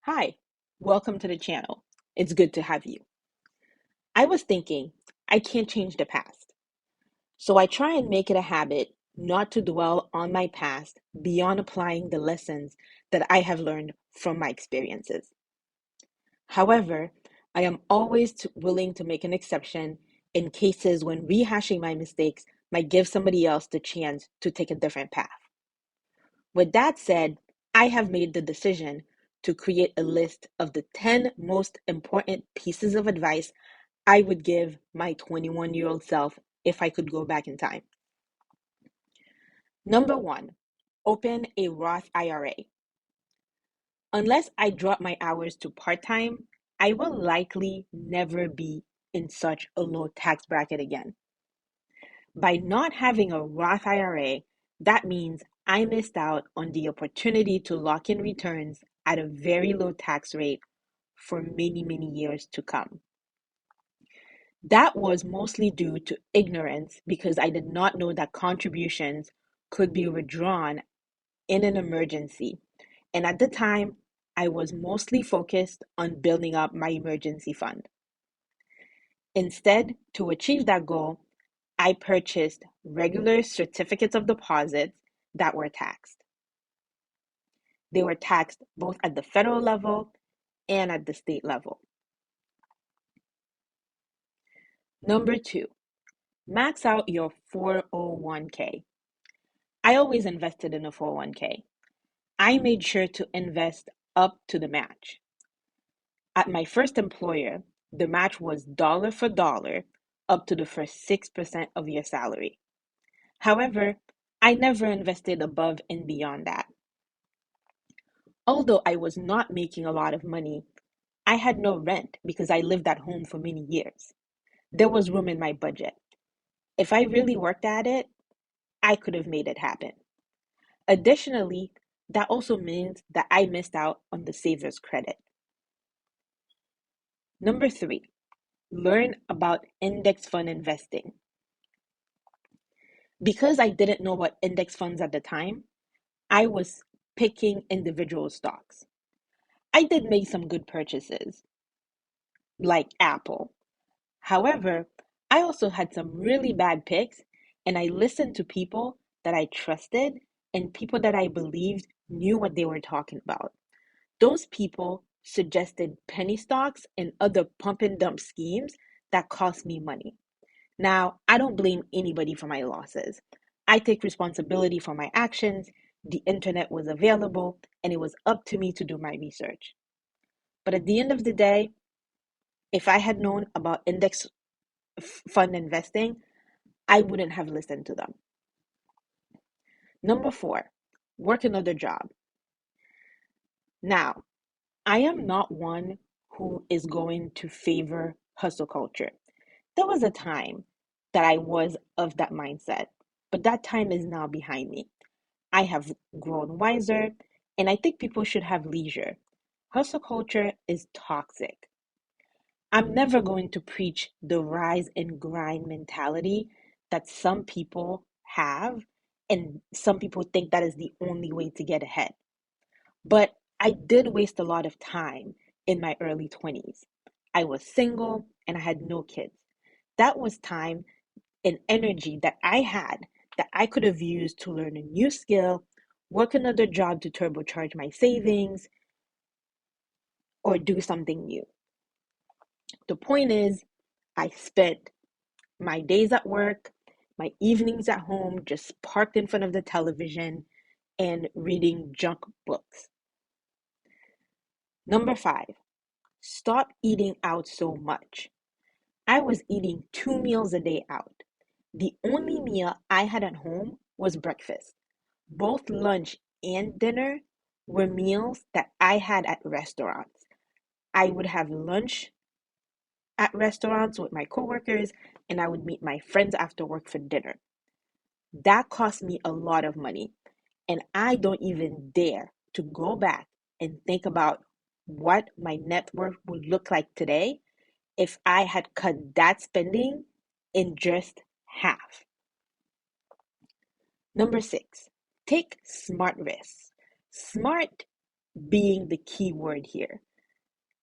Hi, welcome to the channel. It's good to have you. I was thinking, I can't change the past. So I try and make it a habit not to dwell on my past beyond applying the lessons that I have learned from my experiences. However, I am always willing to make an exception in cases when rehashing my mistakes might give somebody else the chance to take a different path. With that said, I have made the decision to create a list of the 10 most important pieces of advice I would give my 21-year-old self if I could go back in time. Number one, open a Roth IRA. Unless I drop my hours to part time, I will likely never be in such a low tax bracket again. By not having a Roth IRA, that means I missed out on the opportunity to lock in returns at a very low tax rate for many, many years to come. That was mostly due to ignorance because I did not know that contributions could be withdrawn in an emergency. And at the time, I was mostly focused on building up my emergency fund. Instead, to achieve that goal, I purchased regular certificates of deposit that were taxed. They were taxed both at the federal level and at the state level. Number two, max out your 401k. I always invested in a 401k. I made sure to invest up to the match. At my first employer, the match was dollar for dollar up to the first 6% of your salary. However, I never invested above and beyond that. Although I was not making a lot of money, I had no rent because I lived at home for many years. There was room in my budget. If I really worked at it, I could have made it happen. Additionally, that also means that I missed out on the saver's credit. Number three, learn about index fund investing. Because I didn't know about index funds at the time, I was picking individual stocks. I did make some good purchases, like Apple. However, I also had some really bad picks, and I listened to people that I trusted and people that I believed knew what they were talking about. Those people suggested penny stocks and other pump and dump schemes that cost me money. Now, I don't blame anybody for my losses. I take responsibility for my actions. The internet was available, and it was up to me to do my research. But at the end of the day, if I had known about index fund investing, I wouldn't have listened to them. Number four, work another job. Now, I am not one who is going to favor hustle culture. There was a time that I was of that mindset, but that time is now behind me. I have grown wiser, and I think people should have leisure. Hustle culture is toxic. I'm never going to preach the rise and grind mentality that some people have, and some people think that is the only way to get ahead. But I did waste a lot of time in my early 20s. I was single and I had no kids. That was time and energy that I had that I could have used to learn a new skill, work another job to turbocharge my savings, or do something new. The point is, I spent my days at work, my evenings at home, just parked in front of the television and reading junk books. Number five, stop eating out so much. I was eating 2 meals a day out. The only meal I had at home was breakfast. Both lunch and dinner were meals that I had at restaurants. I would have lunch at restaurants with my coworkers, and I would meet my friends after work for dinner. That cost me a lot of money, and I don't even dare to go back and think about what my net worth would look like today if I had cut that spending in just half. Number six, take smart risks. Smart being the key word here.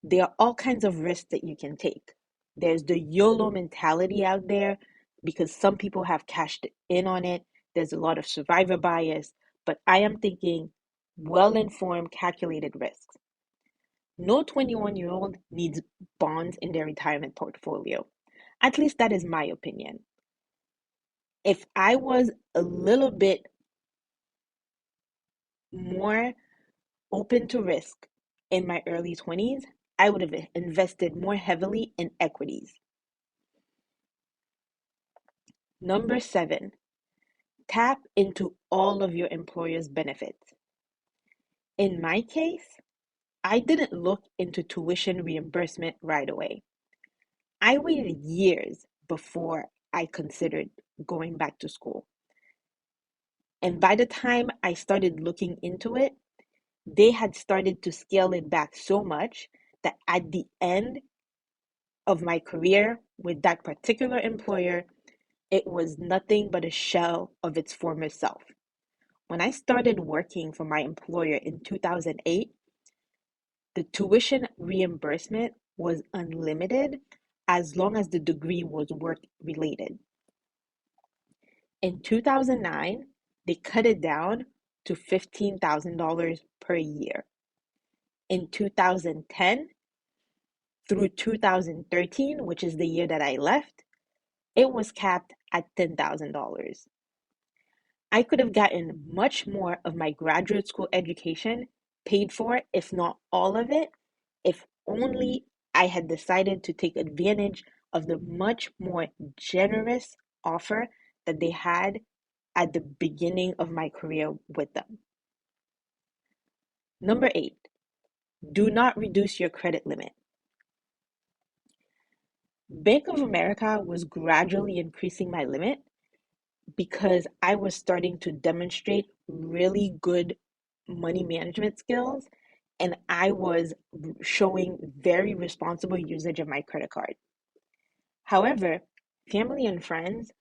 There are all kinds of risks that you can take. There's the YOLO mentality out there because some people have cashed in on it. There's a lot of survivor bias, but I am thinking well informed, calculated risks. No 21-year-old needs bonds in their retirement portfolio. At least that is my opinion. If I was a little bit more open to risk in my early 20s, I would have invested more heavily in equities. Number 7, tap into all of your employer's benefits. In my case, I didn't look into tuition reimbursement right away. I waited years before I considered going back to school. And by the time I started looking into it, they had started to scale it back so much that at the end of my career with that particular employer, it was nothing but a shell of its former self. When I started working for my employer in 2008, the tuition reimbursement was unlimited as long as the degree was work related. In 2009, they cut it down to $15,000 per year. In 2010 through 2013, which is the year that I left, it was capped at $10,000. I could have gotten much more of my graduate school education paid for, if not all of it, if only I had decided to take advantage of the much more generous offer that they had at the beginning of my career with them. Number 8, do not reduce your credit limit. Bank of America was gradually increasing my limit because I was starting to demonstrate really good money management skills and I was showing very responsible usage of my credit card. However, family and friends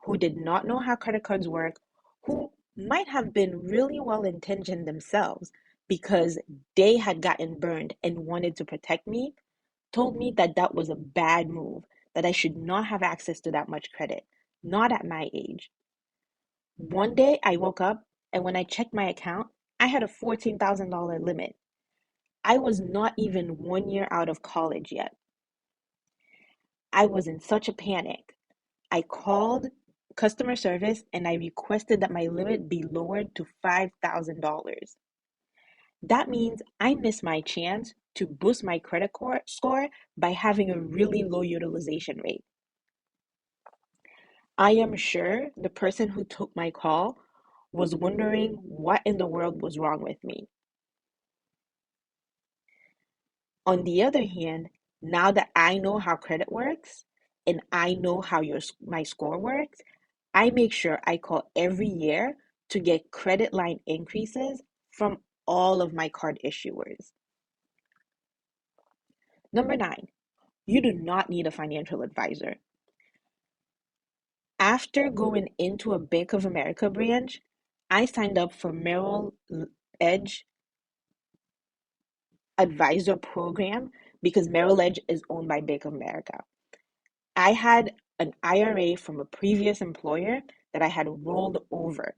who did not know how credit cards work, who might have been really well intentioned themselves because they had gotten burned and wanted to protect me, told me that that was a bad move, that I should not have access to that much credit, not at my age. One day I woke up and when I checked my account, I had a $14,000 limit. I was not even 1 year out of college yet. I was in such a panic. I called customer service and I requested that my limit be lowered to $5,000. That means I missed my chance to boost my credit score by having a really low utilization rate. I am sure the person who took my call was wondering what in the world was wrong with me. On the other hand, now that I know how credit works and I know how my score works, I make sure I call every year to get credit line increases from all of my card issuers. Number 9, you do not need a financial advisor. After going into a Bank of America branch, I signed up for Merrill Edge Advisor Program because Merrill Edge is owned by Bank of America. I had an IRA from a previous employer that I had rolled over.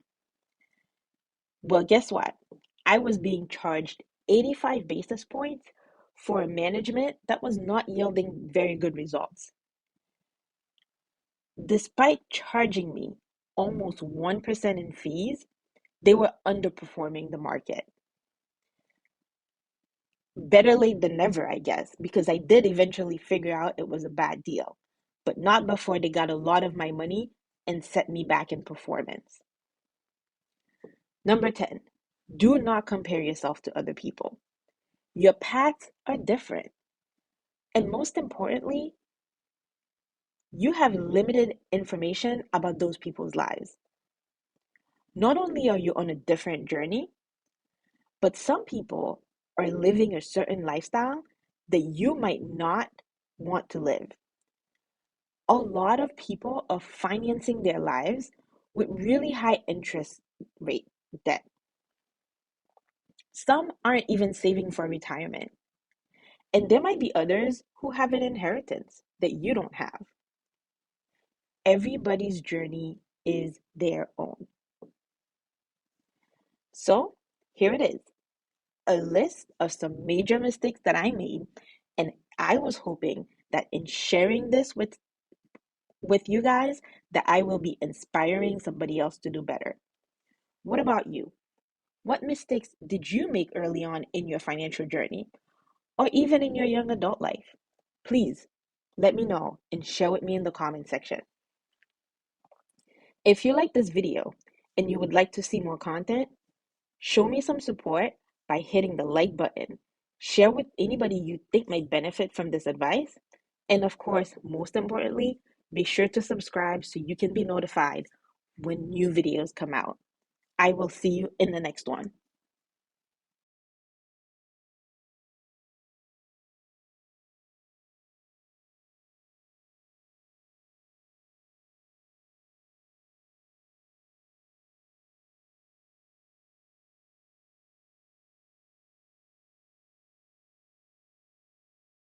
Well, guess what? I was being charged 85 basis points for a management that was not yielding very good results. Despite charging me almost 1% in fees, they were underperforming the market. Better late than never, I guess, because I did eventually figure out it was a bad deal, but not before they got a lot of my money and set me back in performance. Number 10, do not compare yourself to other people. Your paths are different. And most importantly, you have limited information about those people's lives. Not only are you on a different journey, but some people are living a certain lifestyle that you might not want to live. A lot of people are financing their lives with really high interest rate debt. Some aren't even saving for retirement. And there might be others who have an inheritance that you don't have. Everybody's journey is their own. So here it is, a list of some major mistakes that I made. And I was hoping that in sharing this with you guys, that I will be inspiring somebody else to do better. What about you? What mistakes did you make early on in your financial journey or even in your young adult life? Please let me know and share with me in the comment section. If you like this video and you would like to see more content, show me some support by hitting the like button. Share with anybody you think might benefit from this advice. And of course, most importantly, be sure to subscribe so you can be notified when new videos come out. I will see you in the next one.